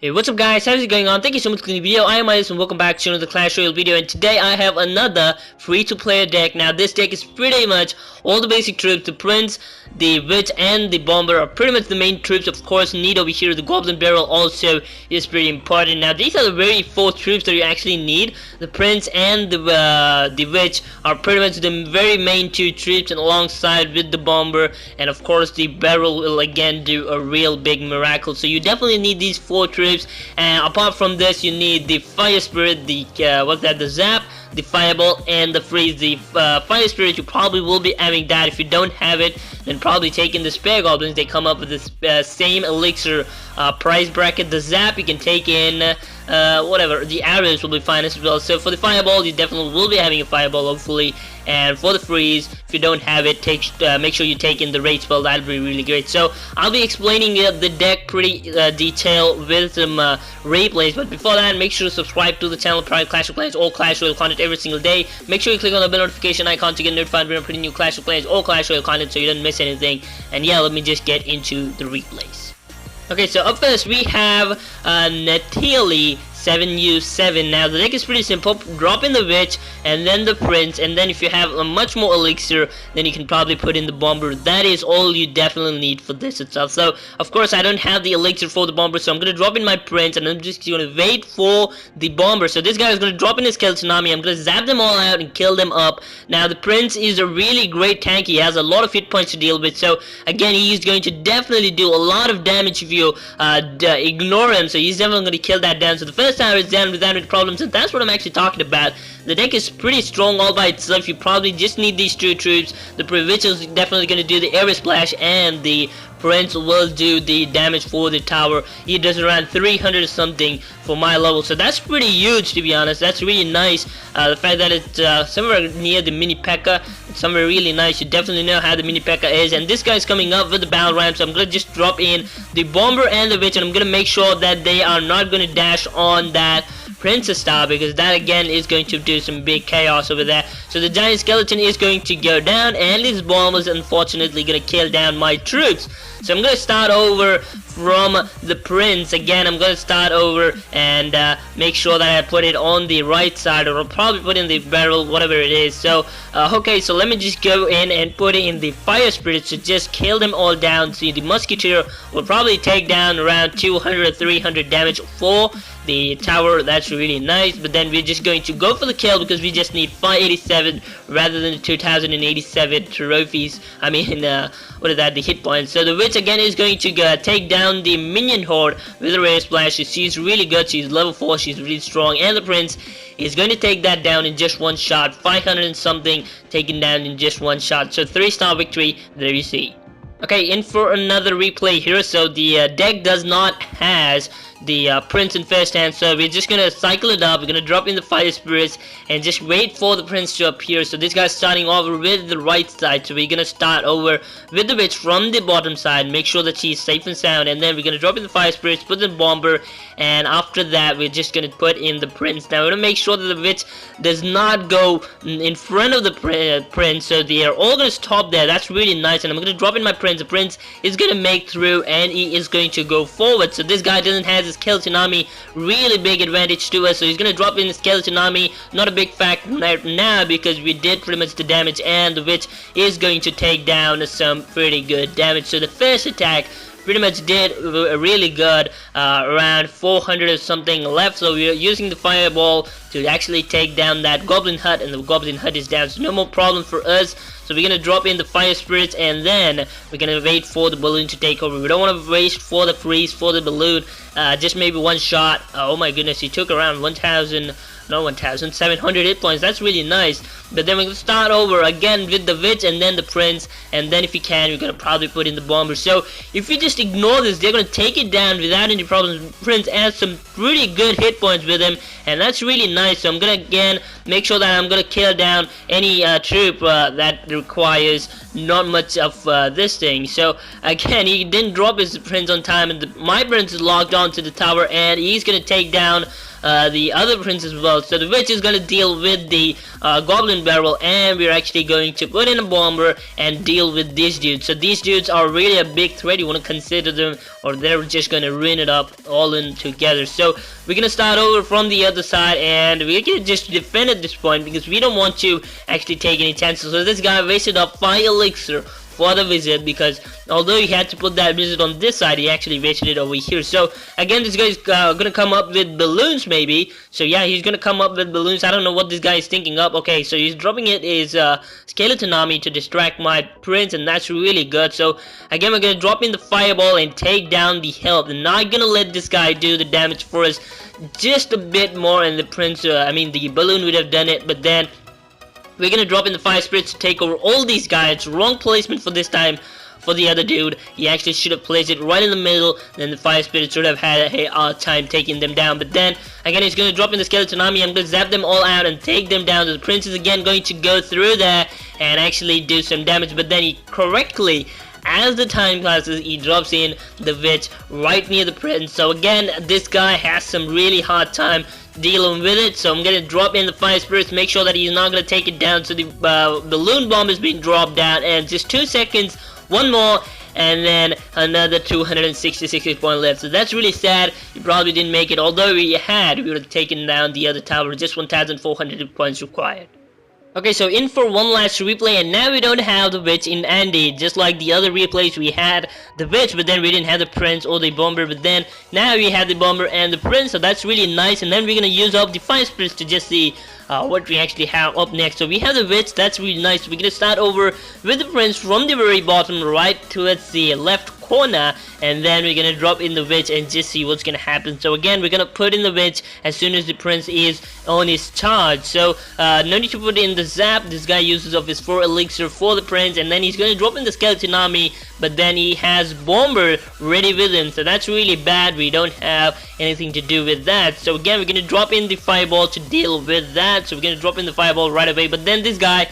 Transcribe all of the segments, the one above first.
Hey, what's up guys, how's it going on? Thank you so much for clicking the video. I am Ayrus and welcome back to another Clash Royale video, and today I have another free-to-play deck. Now this deck is pretty much all the basic troops. The Prince, the Witch and the Bomber are pretty much the main troops. Of course, need over here, the Goblin Barrel also is pretty important. Now these are the very four troops that you actually need. The Prince and the Witch are pretty much the very main two troops, and alongside with the Bomber, and of course the Barrel will again do a real big miracle. So you definitely need these four troops. And apart from this, you need the Fire Spirit, the the Zap, the Fireball, and the Freeze. The Fire Spirit, you probably will be having that. If you don't have it, then probably taking the Spare Goblins. They come up with this same elixir price bracket. The Zap, you can take in whatever. The Ayrus will be fine as well. So for the Fireball, you definitely will be having a Fireball, hopefully. And for the Freeze, if you don't have it, make sure you take in the Raid spell. That'll be really great. So I'll be explaining the deck pretty detailed with some replays. But before that, make sure to subscribe to the channel. Private Clash of Clans, all Clash Royale content every single day. Make sure you click on the bell notification icon to get notified when I'm putting new Clash of Clans, all Clash Royale content, so you don't miss anything. And yeah, let me just get into the replays. Okay, so up first we have Natili 7U7. Now the deck is pretty simple. Drop in the Witch and then the Prince, and then if you have a much more elixir, then you can probably put in the Bomber. That is all you definitely need for this itself. So of course I don't have the elixir for the Bomber, so I'm gonna drop in my Prince and I'm just gonna wait for the Bomber. So this guy is gonna drop in his skeleton army. I'm gonna zap them all out and kill them up. Now the Prince is a really great tank. He has a lot of hit points to deal with, so again he's going to definitely do a lot of damage if you ignore him. So he's definitely gonna kill that down. So the first time it's down without any problems, and that's what I'm actually talking about. The deck is pretty strong all by itself. You probably just need these two troops. The Witch is definitely going to do the Air Splash, and the Prince will do the damage for the tower. He does around 300 something for my level, so that's pretty huge, to be honest. That's really nice. The fact that it's somewhere near the mini P.E.K.K.A. It's somewhere really nice. You definitely know how the mini P.E.K.K.A. is, and this guy's coming up with the battle ram, so I'm gonna just drop in the Bomber and the Witch, and I'm gonna make sure that they are not gonna dash on that Princess Tower, because that again is going to do some big chaos over there. So the giant skeleton is going to go down, and this bomb is unfortunately gonna kill down my troops. So I'm gonna start over from the Prince. Again, I'm gonna start over and make sure that I put it on the right side, or I'll probably put in the barrel, whatever it is. So okay, so let me just go in and put it in the Fire Spirit to just kill them all down. See, the Musketeer will probably take down around 200 or 300 damage for the tower. That's really nice, but then we're just going to go for the kill because we just need 587 rather than the 2087 trophies. I mean, what is that, the hit points. So the Witch again is going to take down the minion horde with a Ray Splash. She's really good. She's level 4. She's really strong, and the Prince is going to take that down in just one shot. 500 and something taken down in just one shot. So 3-star victory. There you see. Okay, in for another replay here. So the deck does not has the Prince in first hand, so we're just gonna cycle it up. We're gonna drop in the Fire Spirits and just wait for the Prince to appear. So this guy's starting over with the right side, so we're gonna start over with the Witch from the bottom side, make sure that she's safe and sound, and then we're gonna drop in the Fire Spirits, put the Bomber, and after that we're just gonna put in the Prince. Now we're gonna make sure that the Witch does not go in front of the Prince, so they are all gonna stop there. That's really nice, and I'm gonna drop in my Prince. The Prince is gonna make through, and he is going to go forward. So this guy doesn't have his skeleton army, really big advantage to us, so he's gonna drop in the skeleton army. Not a big fact right now because we did pretty much the damage, and the Witch is going to take down some pretty good damage. So the first attack pretty much did really good, around 400 or something left, so we're using the Fireball to actually take down that Goblin Hut, and the Goblin Hut is down, so no more problem for us. So we're gonna drop in the Fire Spirits, and then we're gonna wait for the balloon to take over. We don't want to waste for the freeze for the balloon, just maybe one shot. Oh my goodness, he took around 1,700 hit points. That's really nice. But then we're gonna start over again with the Witch and then the Prince, and then if you can, we're gonna probably put in the Bomber. So if you just ignore this, they're gonna take it down without any problems. Prince has some pretty good hit points with him, and that's really nice. So I'm gonna again make sure that I'm gonna kill down any troop that requires not much of this thing. So again, he didn't drop his Prince on time, and my Prince is locked onto the tower, and he's gonna take down the other prince as well. So the witch is going to deal with the goblin barrel, and we're actually going to put in a bomber and deal with these dudes. So these dudes are really a big threat. You want to consider them, or they're just going to ruin it up all in together. So we're going to start over from the other side, and we can just defend at this point because we don't want to actually take any chances. So this guy wasted up 5 elixir for the wizard, because although he had to put that wizard on this side, he actually wasted it over here. So again, this guy's gonna come up with balloons maybe. So yeah, he's gonna come up with balloons. I don't know what this guy is thinking up. Okay, so he's dropping it is skeleton army to distract my prince, and that's really good. So again, we're gonna drop in the fireball and take down the health. And not gonna let this guy do the damage for us just a bit more, and the prince the balloon would have done it, but then we're gonna drop in the fire spirits to take over all these guys. Wrong placement for this time for the other dude. He actually should have placed it right in the middle, then the fire spirits should have had a time taking them down. But then again, he's gonna drop in the skeleton army. I'm gonna zap them all out and take them down. The prince is again going to go through there and actually do some damage, but then he correctly, as the time passes, he drops in the witch right near the prince. So again, this guy has some really hard time dealing with it. So I'm gonna drop in the fire spirits, make sure that he's not gonna take it down. So the balloon bomb is being dropped down, and just 2 seconds, one more, and then another 266 point left. So that's really sad. You probably didn't make it. Although we would have taken down the other tower. Just 1,400 points required. Okay, so in for one last replay, and now we don't have the witch in Andy. Just like the other replays, we had the witch, but then we didn't have the prince or the bomber, but then now we have the bomber and the prince, so that's really nice. And then we're gonna use up the fire spirits to just see what we actually have up next. So we have the witch, that's really nice. We're gonna start over with the prince from the very bottom right towards the left corner, and then we're gonna drop in the witch and just see what's gonna happen. So again, we're gonna put in the witch as soon as the prince is on his charge. So no need to put in the zap. This guy uses up his 4 elixir for the prince, and then he's gonna drop in the skeleton army, but then he has bomber ready with him, so that's really bad. We don't have anything to do with that. So again, we're gonna drop in the fireball to deal with that. So we're gonna drop in the fireball right away, but then this guy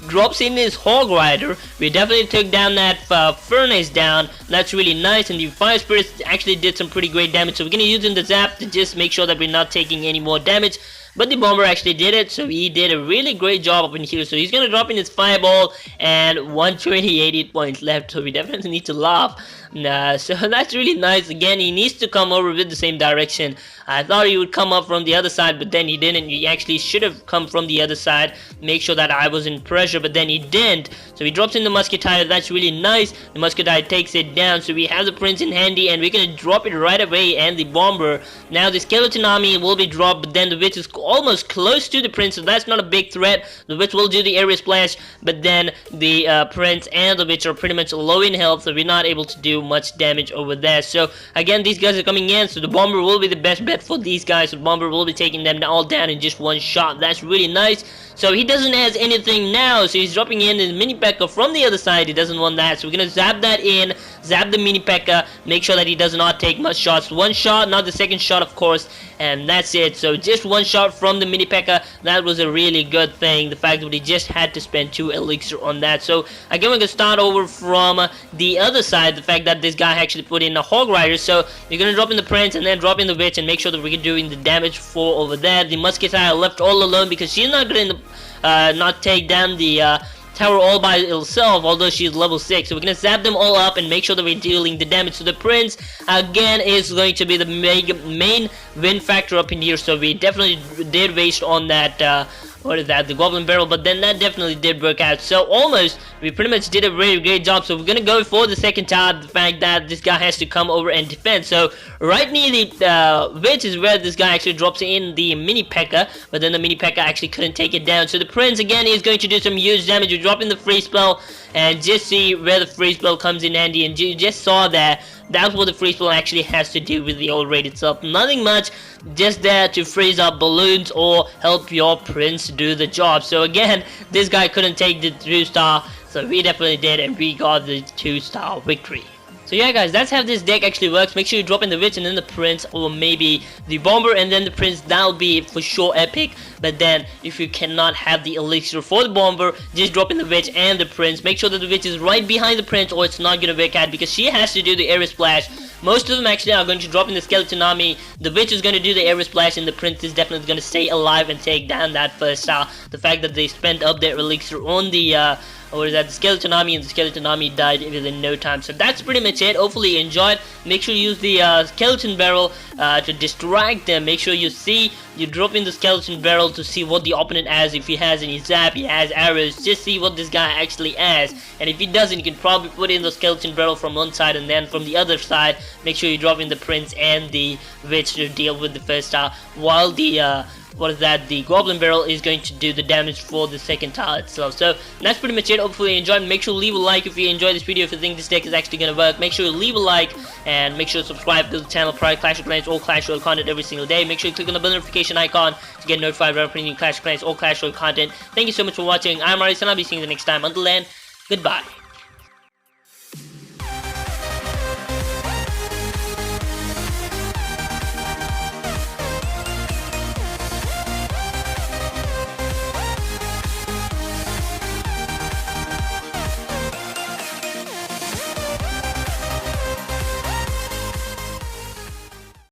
drops in his hog rider. We definitely took down that furnace down. That's really nice, and the fire spirits actually did some pretty great damage. So we're gonna use in the zap to just make sure that we're not taking any more damage. But the bomber actually did it, so he did a really great job up in here. So he's gonna drop in his fireball, and 128 points left. So we definitely need to laugh. So that's really nice. Again, he needs to come over with the same direction. I thought he would come up from the other side, but then he didn't. He actually should have come from the other side, make sure that I was in pressure, but then he didn't. So he drops in the musketeer. That's really nice. The musketeer takes it down. So we have the prince in handy, and we're gonna drop it right away, and the bomber. Now the skeleton army will be dropped, but then the witch is almost close to the prince, so that's not a big threat. The witch will do the area splash, but then the prince and the witch are pretty much low in health, so we're not able to do much damage over there. So again, these guys are coming in, so the bomber will be the best bet for these guys. So the bomber will be taking them all down in just one shot. That's really nice. So he doesn't have anything now, so he's dropping in the mini P.E.K.K.A from the other side. He doesn't want that, so we're gonna zap that in, zap the mini P.E.K.K.A, make sure that he does not take much shots. One shot, not the second shot, of course, and that's it. So just one shot from the mini P.E.K.K.A. That was a really good thing, the fact that he just had to spend 2 elixir on that. So again, we're gonna start over from the other side, the fact that this guy actually put in a hog rider. So you're gonna drop in the prince and then drop in the witch and make sure that we're doing the damage for over there. The musketeer left all alone because she's not gonna not take down the tower all by itself, although she's level 6. So we're gonna zap them all up and make sure that we're dealing the damage. So the prince again is going to be the main win factor up in here. So we definitely did waste on that what is that, the goblin barrel, but then that definitely did work out. So almost we pretty much did a really great job. So we're gonna go for the second tower, the fact that this guy has to come over and defend. So right near the witch is where this guy actually drops in the mini P.E.K.K.A, but then the mini P.E.K.K.A actually couldn't take it down. So the prince again is going to do some huge damage. We drop in the freeze spell and just see where the freeze spell comes in handy, and you just saw that that's what the freeze spell actually has to do with the old raid itself. Nothing much, just there to freeze up balloons or help your prince do the job. So again, this guy couldn't take the 2-star, so we definitely did, and we got the 2-star victory. So yeah guys, that's how this deck actually works. Make sure you drop in the witch and then the prince, or maybe the bomber and then the prince. That'll be for sure epic. But then if you cannot have the elixir for the bomber, just drop in the witch and the prince. Make sure that the witch is right behind the prince, or it's not gonna work out because she has to do the area splash Most of them actually are going to drop in the skeleton army. The witch is going to do the Ayrus splash, and the prince is definitely going to stay alive and take down that first star. The fact that they spent up their elixir on the the skeleton army, and the skeleton army died within no time. So that's pretty much it. Hopefully you enjoyed. Make sure you use the skeleton barrel to distract them. Make sure you drop in the skeleton barrel to see what the opponent has. If he has any zap, he has arrows, just see what this guy actually has. And if he doesn't, you can probably put in the skeleton barrel from one side, and then from the other side make sure you drop in the prince and the witch to deal with the first star, while the the goblin barrel is going to do the damage for the second tile itself. So that's pretty much it. Hopefully you enjoyed. Make sure to leave a like if you enjoyed this video. If you think this deck is actually going to work, make sure you leave a like, and make sure to subscribe to the channel for Clash of Clans or Clash Royale content every single day. Make sure you click on the bell notification icon to get notified when I'm putting new Clash of Clans or Clash Royale content. Thank you so much for watching. I'm Ayrus, and I'll be seeing you the next time. Until then, goodbye.